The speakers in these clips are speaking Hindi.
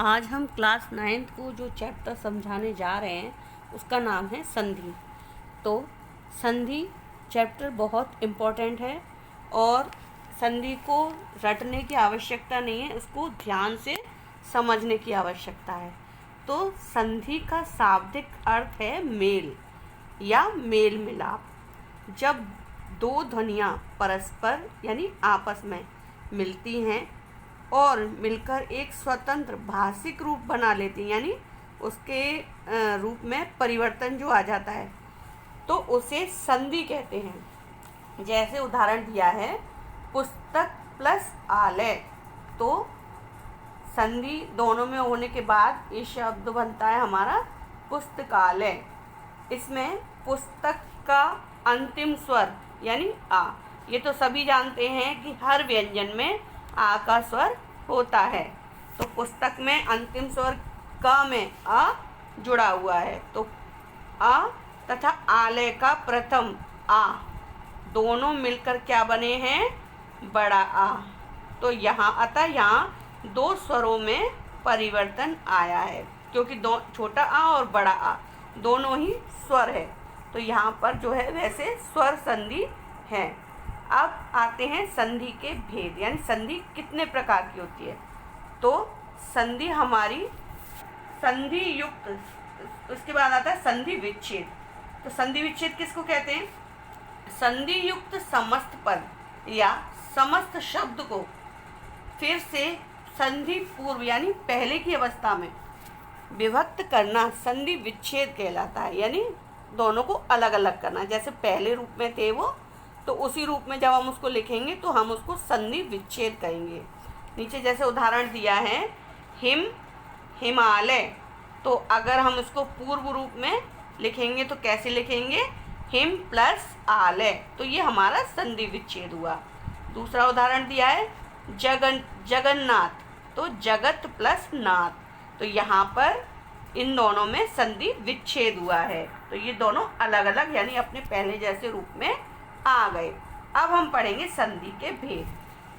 आज हम क्लास 9th को जो चैप्टर समझाने जा रहे हैं उसका नाम है संधि। तो संधि चैप्टर बहुत इम्पोर्टेंट है और संधि को रटने की आवश्यकता नहीं है, उसको ध्यान से समझने की आवश्यकता है। तो संधि का शाब्दिक अर्थ है मेल या मेल मिलाप। जब दो ध्वनियाँ परस्पर यानी आपस में मिलती हैं और मिलकर एक स्वतंत्र भाषिक रूप बना लेती हैं, यानी उसके रूप में परिवर्तन जो आ जाता है, तो उसे संधि कहते हैं। जैसे उदाहरण दिया है पुस्तक प्लस आलय, तो संधि दोनों में होने के बाद ये शब्द बनता है हमारा पुस्तकालय। इसमें पुस्तक का अंतिम स्वर यानी आ, ये तो सभी जानते हैं कि हर व्यंजन में आ का स्वर होता है। तो पुस्तक में अंतिम स्वर क में आ जुड़ा हुआ है, तो आ तथा आलय का प्रथम आ दोनों मिलकर क्या बने हैं, बड़ा आ। तो यहाँ अतः यहाँ दो स्वरों में परिवर्तन आया है, क्योंकि दो छोटा आ और बड़ा आ दोनों ही स्वर है, तो यहाँ पर जो है वैसे स्वर संधि है। अब आते हैं संधि के भेद, यानी संधि कितने प्रकार की होती है। तो संधि हमारी संधि युक्त, उसके बाद आता है संधि विच्छेद। तो संधि विच्छेद किसको कहते हैं, संधि युक्त समस्त पद या समस्त शब्द को फिर से संधि पूर्व यानी पहले की अवस्था में विभक्त करना संधि विच्छेद कहलाता है, यानी दोनों को अलग अलग करना। जैसे पहले रूप में थे वो, तो उसी रूप में जब हम उसको लिखेंगे तो हम उसको संधि विच्छेद कहेंगे। नीचे जैसे उदाहरण दिया है हिम हिमालय, तो अगर हम उसको पूर्व रूप में लिखेंगे तो कैसे लिखेंगे, हिम प्लस आलय, तो ये हमारा संधि विच्छेद हुआ। दूसरा उदाहरण दिया है जगन्नाथ, तो जगत प्लस नाथ, तो यहाँ पर इन दोनों में संधि विच्छेद हुआ है, तो ये दोनों अलग अलग यानी अपने पहले जैसे रूप में आ गए। अब हम पढ़ेंगे संधि के भेद।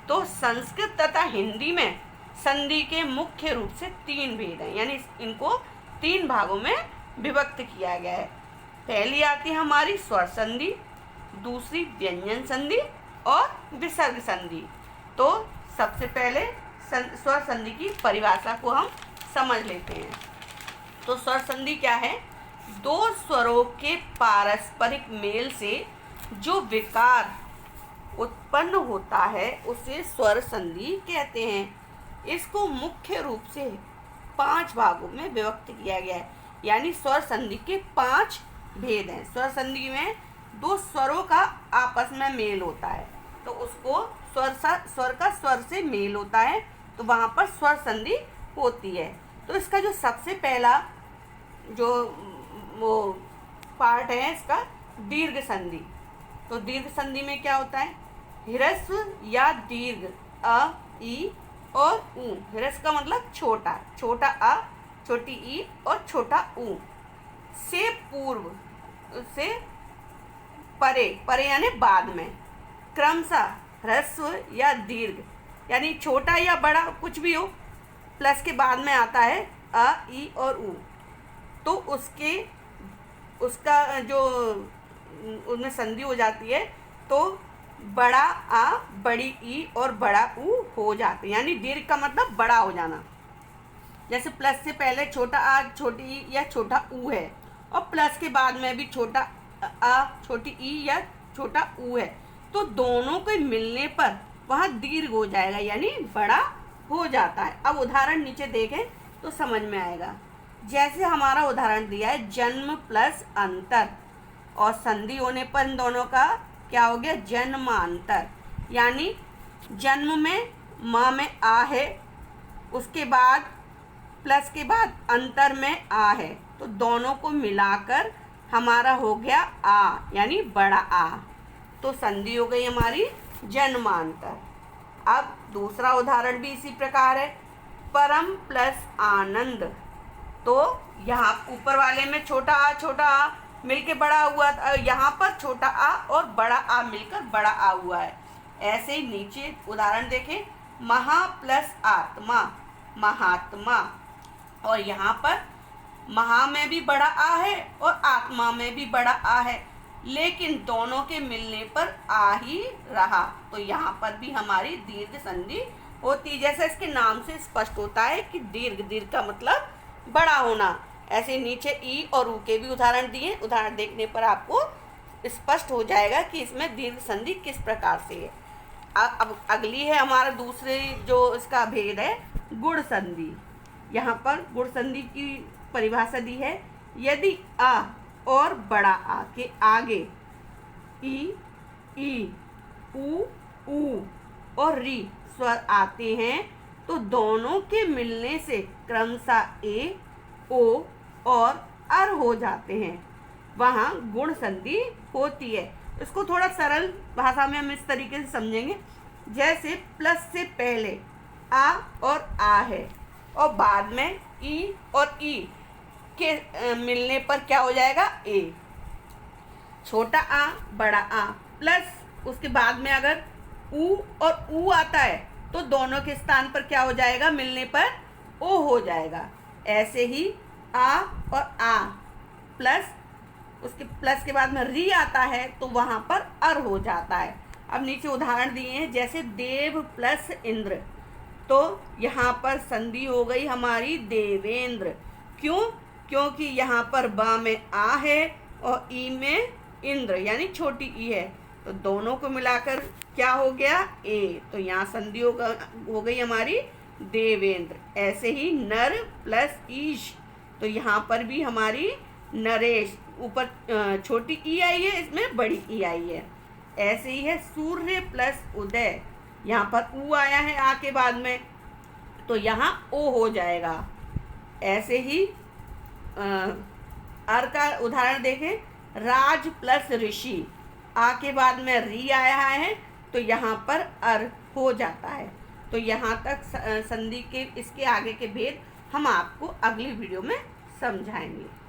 तो संस्कृत तथा हिंदी में संधि के मुख्य रूप से 3 भेद हैं, यानी इनको 3 भागों में विभक्त किया गया है। पहली आती है हमारी स्वर संधि, दूसरी व्यंजन संधि और विसर्ग संधि। तो सबसे पहले स्वर संधि की परिभाषा को हम समझ लेते हैं। तो स्वर संधि क्या है, दो स्वरों के पारस्परिक मेल से जो विकार उत्पन्न होता है उसे स्वर संधि कहते हैं। इसको मुख्य रूप से 5 भागों में विभक्त किया गया है, यानी स्वर संधि के 5 भेद हैं। स्वर संधि में दो स्वरों का आपस में मेल होता है, तो उसको स्वर का स्वर से मेल होता है, तो वहाँ पर स्वर संधि होती है। तो इसका जो सबसे पहला जो वो पार्ट है इसका दीर्घ संधि। तो दीर्घ संधि में क्या होता है, ह्रस्व या दीर्घ अ ई और ऊ। ह्रस्व का मतलब छोटा, छोटा अ, छोटी ई और छोटा ऊ से पूर्व से परे, परे यानी बाद में क्रमशः ह्रस्व या दीर्घ यानी छोटा या बड़ा कुछ भी हो, प्लस के बाद में आता है अ ई और ऊ, तो उसका जो उनमें संधि हो जाती है, तो बड़ा आ बड़ी ई और बड़ा ऊ हो जाते हैं, यानी दीर्घ का मतलब बड़ा हो जाना। जैसे प्लस से पहले छोटा आ छोटी ई या छोटा ऊ है, और प्लस के बाद में भी छोटा आ छोटी ई या छोटा ऊ है, तो दोनों के मिलने पर वहाँ दीर्घ हो जाएगा, यानी बड़ा हो जाता है। अब उदाहरण नीचे देखें तो समझ में आएगा। जैसे हमारा उदाहरण दिया है जन्म प्लस अंतर, और संधि होने पर इन दोनों का क्या हो गया, जन्मांतर। यानी जन्म में माँ में आ है, उसके बाद प्लस के बाद अंतर में आ है, तो दोनों को मिलाकर हमारा हो गया आ, यानी बड़ा आ, तो संधि हो गई हमारी जन्मांतर। अब दूसरा उदाहरण भी इसी प्रकार है, परम प्लस आनंद। तो यहाँ ऊपर वाले में छोटा आ मिलके बड़ा हुआ, यहाँ पर छोटा आ और बड़ा आ मिलकर बड़ा आ हुआ है। ऐसे ही नीचे उदाहरण देखें, महा प्लस आत्मा, महात्मा। और यहाँ पर महा में भी बड़ा आ है और आत्मा में भी बड़ा आ है, लेकिन दोनों के मिलने पर आ ही रहा, तो यहाँ पर भी हमारी दीर्घ संधि होती। जैसे इसके नाम से स्पष्ट होता है कि दीर्घ, दीर्घ का मतलब बड़ा होना। ऐसे नीचे ई और ऊ के भी उदाहरण दिए, उदाहरण देखने पर आपको स्पष्ट हो जाएगा कि इसमें दीर्घ संधि किस प्रकार से है। अब अगली है हमारा दूसरे जो इसका भेद है, गुण संधि। यहाँ पर गुण संधि की परिभाषा दी है, यदि आ और बड़ा आ के आगे ई, ऊ और री स्वर आते हैं तो दोनों के मिलने से क्रमशः ए, ओ और अर हो जाते हैं, वहाँ गुण संधि होती है। इसको थोड़ा सरल भाषा में हम इस तरीके से समझेंगे, जैसे प्लस से पहले आ और आ है और बाद में ई और ई के मिलने पर क्या हो जाएगा, ए। छोटा आ बड़ा आ प्लस उसके बाद में अगर ऊ और ऊ आता है तो दोनों के स्थान पर क्या हो जाएगा, मिलने पर ओ हो जाएगा। ऐसे ही आ और आ प्लस उसके प्लस के बाद में री आता है तो वहाँ पर अर हो जाता है। अब नीचे उदाहरण दिए हैं, जैसे देव प्लस इंद्र, तो यहाँ पर संधि हो गई हमारी देवेंद्र। क्यों? क्योंकि यहाँ पर बा में आ है और ई में इंद्र यानी छोटी ई है, तो दोनों को मिलाकर क्या हो गया, ए, तो यहाँ संधि हो गई हमारी देवेंद्र। ऐसे ही नर प्लस ईश, तो यहाँ पर भी हमारी नरेश, ऊपर छोटी ई आई है, इसमें बड़ी ई आई है। ऐसे ही है सूर्य प्लस उदय, यहाँ पर ऊ आया है आ के बाद में तो यहाँ ओ हो जाएगा। ऐसे ही अर का उदाहरण देखें, राज प्लस ऋषि, आ के बाद में री आया है तो यहाँ पर अर हो जाता है। तो यहाँ तक संधि के इसके आगे के भेद हम आपको अगली वीडियो में समझाएंगे।